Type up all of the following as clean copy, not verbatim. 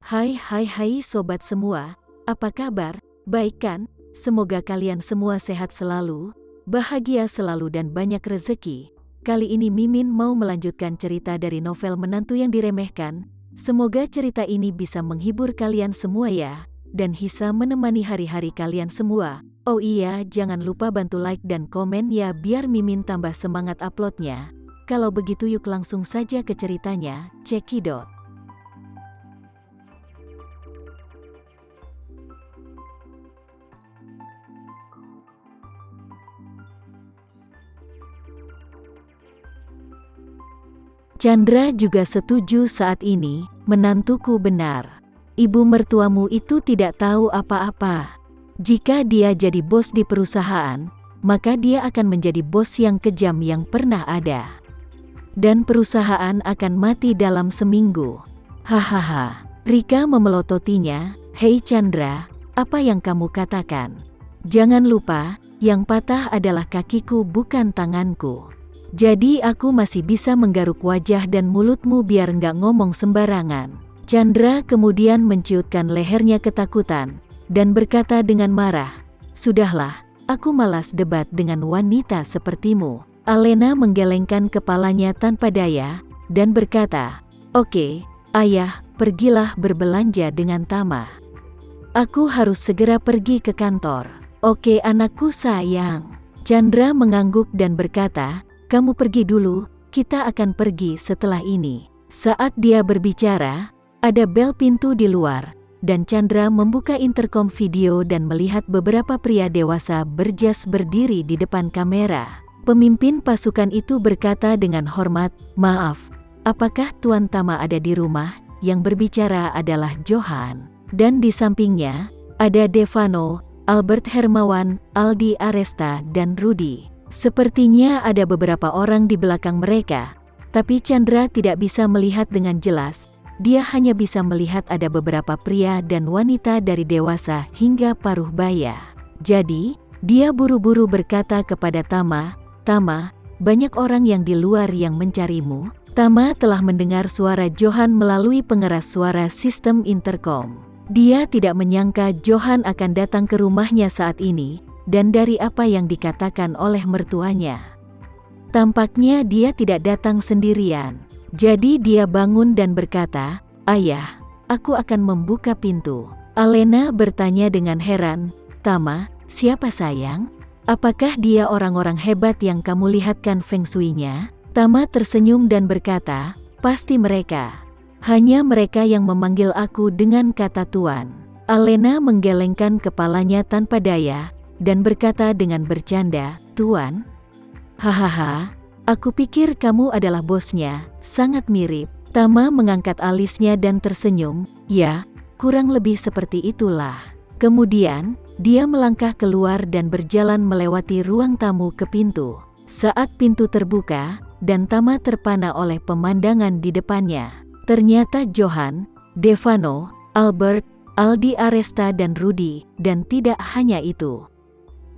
Hai sobat semua, apa kabar? Baik kan? Semoga kalian semua sehat selalu, bahagia selalu dan banyak rezeki. Kali ini Mimin mau melanjutkan cerita dari novel Menantu yang Diremehkan. Semoga cerita ini bisa menghibur kalian semua ya, dan bisa menemani hari-hari kalian semua. Oh iya, jangan lupa bantu like dan komen ya biar Mimin tambah semangat uploadnya. Kalau begitu yuk langsung saja ke ceritanya, cekidot. Chandra juga setuju saat ini, menantuku benar. Ibu mertuamu itu tidak tahu apa-apa. Jika dia jadi bos di perusahaan, maka dia akan menjadi bos yang kejam yang pernah ada. Dan perusahaan akan mati dalam seminggu. Hahaha. Rika memelototinya, "Hei Chandra, apa yang kamu katakan? Jangan lupa, yang patah adalah kakiku bukan tanganku. Jadi aku masih bisa menggaruk wajah dan mulutmu biar nggak ngomong sembarangan." Chandra kemudian menciutkan lehernya ketakutan, dan berkata dengan marah, "Sudahlah, aku malas debat dengan wanita sepertimu." Alena menggelengkan kepalanya tanpa daya, dan berkata, "Oke, ayah, pergilah berbelanja dengan Tama. Aku harus segera pergi ke kantor." "Oke anakku sayang." Chandra mengangguk dan berkata, "Kamu pergi dulu, kita akan pergi setelah ini." Saat dia berbicara, ada bel pintu di luar, dan Chandra membuka intercom video dan melihat beberapa pria dewasa berjas berdiri di depan kamera. Pemimpin pasukan itu berkata dengan hormat, "Maaf, apakah Tuan Tama ada di rumah?" Yang berbicara adalah Johan. Dan di sampingnya, ada Devano, Albert Hermawan, Aldi Aresta, dan Rudy. Sepertinya ada beberapa orang di belakang mereka, tapi Chandra tidak bisa melihat dengan jelas. Dia hanya bisa melihat ada beberapa pria dan wanita dari dewasa hingga paruh baya. Jadi, dia buru-buru berkata kepada Tama, "Tama, banyak orang yang di luar yang mencarimu." Tama telah mendengar suara Johan melalui pengeras suara sistem intercom. Dia tidak menyangka Johan akan datang ke rumahnya saat ini, dan dari apa yang dikatakan oleh mertuanya, tampaknya dia tidak datang sendirian. Jadi dia bangun dan berkata, "Ayah, aku akan membuka pintu." Alena bertanya dengan heran, "Tama, siapa sayang? Apakah dia orang-orang hebat yang kamu lihatkan feng shui-nya?" Tama tersenyum dan berkata, "Pasti mereka. Hanya mereka yang memanggil aku dengan kata Tuan." Alena menggelengkan kepalanya tanpa daya, dan berkata dengan bercanda, "Tuan? Hahaha, aku pikir kamu adalah bosnya, sangat mirip." Tama mengangkat alisnya dan tersenyum, "Ya, kurang lebih seperti itulah." Kemudian, dia melangkah keluar dan berjalan melewati ruang tamu ke pintu. Saat pintu terbuka, dan Tama terpana oleh pemandangan di depannya, ternyata Johan, Devano, Albert, Aldi Aresta dan Rudy, dan tidak hanya itu.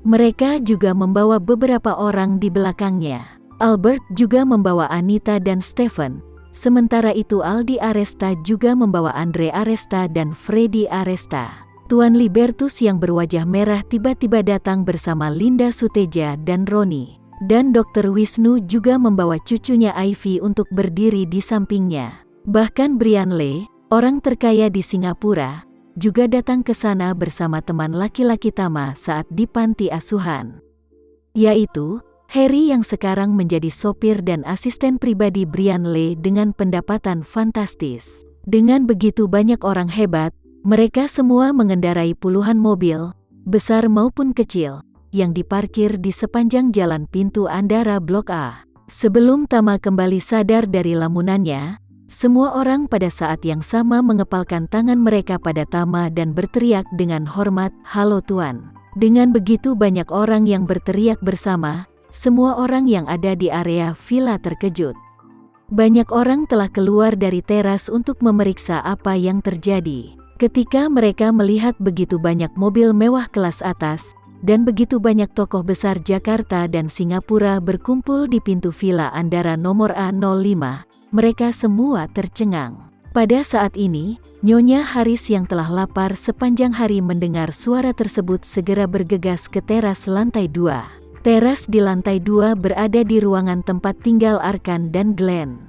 Mereka juga membawa beberapa orang di belakangnya. Albert juga membawa Anita dan Stephen, sementara itu Aldi Aresta juga membawa Andre Aresta dan Freddy Aresta. Tuan Libertus yang berwajah merah tiba-tiba datang bersama Linda Suteja dan Roni. Dan Dr. Wisnu juga membawa cucunya Ivy untuk berdiri di sampingnya. Bahkan Brian Lee, orang terkaya di Singapura, juga datang ke sana bersama teman laki-laki Tama saat di panti asuhan, yaitu Harry yang sekarang menjadi sopir dan asisten pribadi Brian Lee dengan pendapatan fantastis. Dengan begitu banyak orang hebat, mereka semua mengendarai puluhan mobil, besar maupun kecil, yang diparkir di sepanjang jalan pintu Andara Blok A. Sebelum Tama kembali sadar dari lamunannya, semua orang pada saat yang sama mengepalkan tangan mereka pada Tama dan berteriak dengan hormat, "Halo Tuan." Dengan begitu banyak orang yang berteriak bersama, semua orang yang ada di area villa terkejut. Banyak orang telah keluar dari teras untuk memeriksa apa yang terjadi. Ketika mereka melihat begitu banyak mobil mewah kelas atas, dan begitu banyak tokoh besar Jakarta dan Singapura berkumpul di pintu villa Andara nomor A05, mereka semua tercengang. Pada saat ini, Nyonya Haris yang telah lapar sepanjang hari mendengar suara tersebut segera bergegas ke teras lantai 2. Teras di lantai 2 berada di ruangan tempat tinggal Arkan dan Glenn.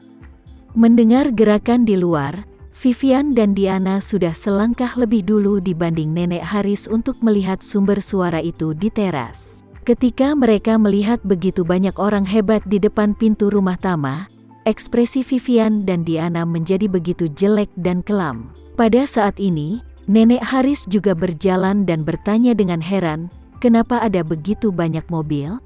Mendengar gerakan di luar, Vivian dan Diana sudah selangkah lebih dulu dibanding Nenek Haris untuk melihat sumber suara itu di teras. Ketika mereka melihat begitu banyak orang hebat di depan pintu rumah Tama, ekspresi Vivian dan Diana menjadi begitu jelek dan kelam. Pada saat ini, Nenek Haris juga berjalan dan bertanya dengan heran, kenapa ada begitu banyak mobil?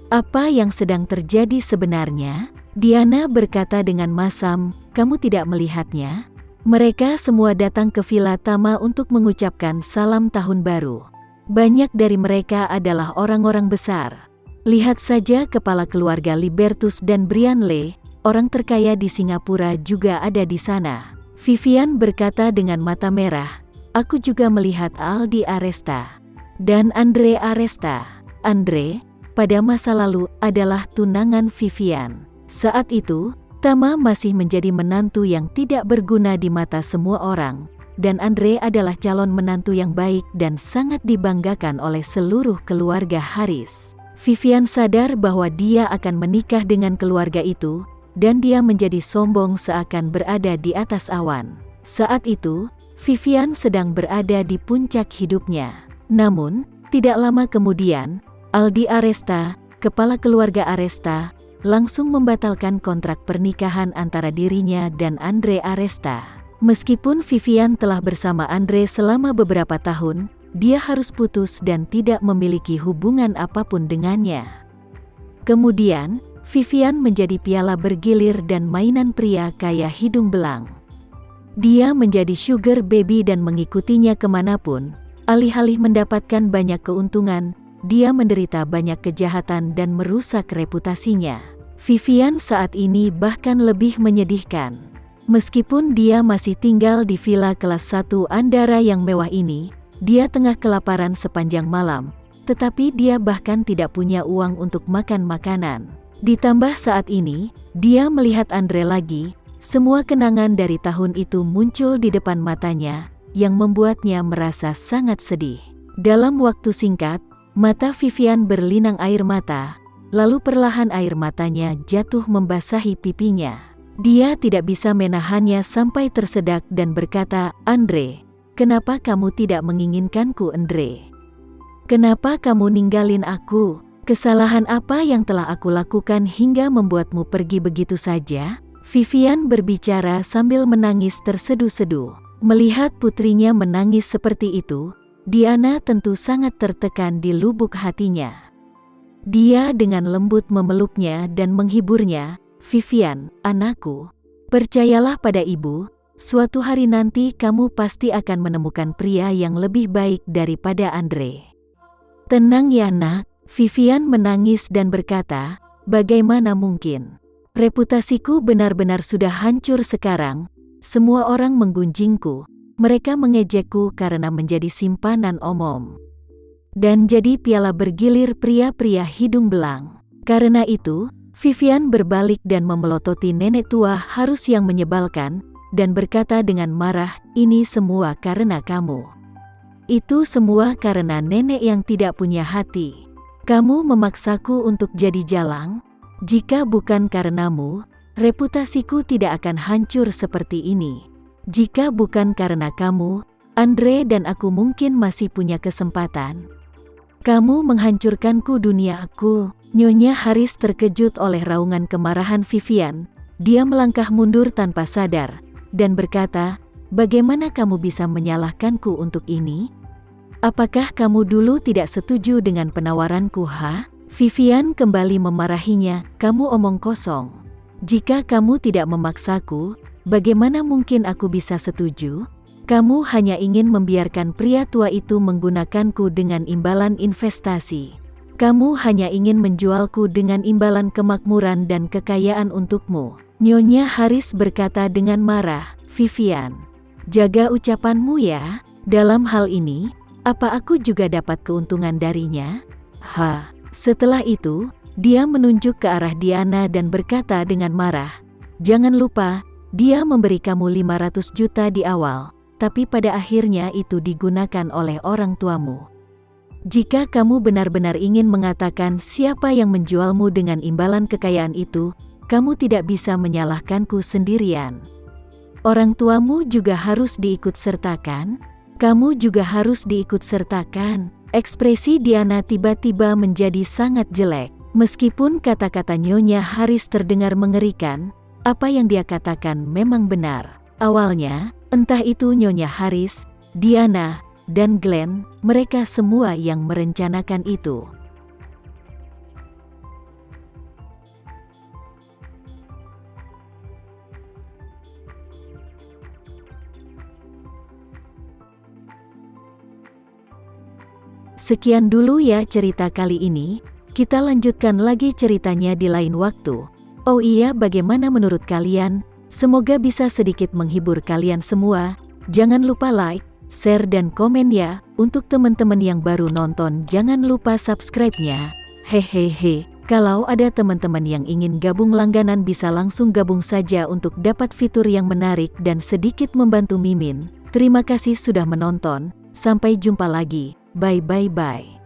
Apa yang sedang terjadi sebenarnya? Diana berkata dengan masam, kamu tidak melihatnya? Mereka semua datang ke Villa Tama untuk mengucapkan salam tahun baru. Banyak dari mereka adalah orang-orang besar. Lihat saja kepala keluarga Libertus dan Brian Lee, orang terkaya di Singapura juga ada di sana. Vivian berkata dengan mata merah, aku juga melihat Aldi Aresta dan Andre Aresta. Andre, pada masa lalu, adalah tunangan Vivian. Saat itu, Tama masih menjadi menantu yang tidak berguna di mata semua orang, dan Andre adalah calon menantu yang baik dan sangat dibanggakan oleh seluruh keluarga Haris. Vivian sadar bahwa dia akan menikah dengan keluarga itu, dan dia menjadi sombong seakan berada di atas awan. Saat itu, Vivian sedang berada di puncak hidupnya. Namun, tidak lama kemudian, Aldi Aresta, kepala keluarga Aresta, langsung membatalkan kontrak pernikahan antara dirinya dan Andre Aresta. Meskipun Vivian telah bersama Andre selama beberapa tahun, dia harus putus dan tidak memiliki hubungan apapun dengannya. Kemudian, Vivian menjadi piala bergilir dan mainan pria kaya hidung belang. Dia menjadi sugar baby dan mengikutinya kemanapun. Alih-alih mendapatkan banyak keuntungan, dia menderita banyak kejahatan dan merusak reputasinya. Vivian saat ini bahkan lebih menyedihkan. Meskipun dia masih tinggal di villa kelas 1 Andara yang mewah ini, dia tengah kelaparan sepanjang malam, tetapi dia bahkan tidak punya uang untuk makan makanan. Ditambah saat ini, dia melihat Andre lagi, semua kenangan dari tahun itu muncul di depan matanya, yang membuatnya merasa sangat sedih. Dalam waktu singkat, mata Vivian berlinang air mata, lalu perlahan air matanya jatuh membasahi pipinya. Dia tidak bisa menahannya sampai tersedak dan berkata, Andre, kenapa kamu tidak menginginkanku, Andre? Kenapa kamu ninggalin aku? Kesalahan apa yang telah aku lakukan hingga membuatmu pergi begitu saja? Vivian berbicara sambil menangis terseduh-seduh. Melihat putrinya menangis seperti itu, Diana tentu sangat tertekan di lubuk hatinya. Dia dengan lembut memeluknya dan menghiburnya, Vivian, anakku, percayalah pada ibu, suatu hari nanti kamu pasti akan menemukan pria yang lebih baik daripada Andre. Tenang ya nak. Vivian menangis dan berkata, bagaimana mungkin? Reputasiku benar-benar sudah hancur sekarang. Semua orang menggunjingku. Mereka mengejekku karena menjadi simpanan omom. Dan jadi piala bergilir pria-pria hidung belang. Karena itu, Vivian berbalik dan memelototi nenek tua Harus yang menyebalkan, dan berkata dengan marah, ini semua karena kamu. Itu semua karena nenek yang tidak punya hati. Kamu memaksaku untuk jadi jalang? Jika bukan karenamu, reputasiku tidak akan hancur seperti ini. Jika bukan karena kamu, Andre dan aku mungkin masih punya kesempatan. Kamu menghancurkanku dunia aku. Nyonya Haris terkejut oleh raungan kemarahan Vivian. Dia melangkah mundur tanpa sadar, dan berkata, bagaimana kamu bisa menyalahkanku untuk ini? Apakah kamu dulu tidak setuju dengan penawaranku, ha? Vivian kembali memarahinya, kamu omong kosong. Jika kamu tidak memaksaku, bagaimana mungkin aku bisa setuju? Kamu hanya ingin membiarkan pria tua itu menggunakanku dengan imbalan investasi. Kamu hanya ingin menjualku dengan imbalan kemakmuran dan kekayaan untukmu. Nyonya Haris berkata dengan marah, Vivian, jaga ucapanmu ya. Dalam hal ini, apa aku juga dapat keuntungan darinya? Setelah itu, dia menunjuk ke arah Diana dan berkata dengan marah, jangan lupa, dia memberi kamu 500 juta di awal. tapi pada akhirnya itu digunakan oleh orang tuamu. Jika kamu benar-benar ingin mengatakan siapa yang menjualmu dengan imbalan kekayaan itu, kamu tidak bisa menyalahkanku sendirian. Orang tuamu juga harus diikutsertakan. Kamu juga harus diikutsertakan. Ekspresi Diana tiba-tiba menjadi sangat jelek. Meskipun kata-kata Nyonya Haris terdengar mengerikan, apa yang dia katakan memang benar. Awalnya, entah itu Nyonya Haris, Diana, dan Glenn, mereka semua yang merencanakan itu. Sekian dulu ya cerita kali ini, kita lanjutkan lagi ceritanya di lain waktu. Oh iya, bagaimana menurut kalian? Semoga bisa sedikit menghibur kalian semua. Jangan lupa like, share dan komen ya. Untuk teman-teman yang baru nonton, jangan lupa subscribe-nya. Hehehe, kalau ada teman-teman yang ingin gabung langganan bisa langsung gabung saja untuk dapat fitur yang menarik dan sedikit membantu Mimin. Terima kasih sudah menonton, sampai jumpa lagi. Bye.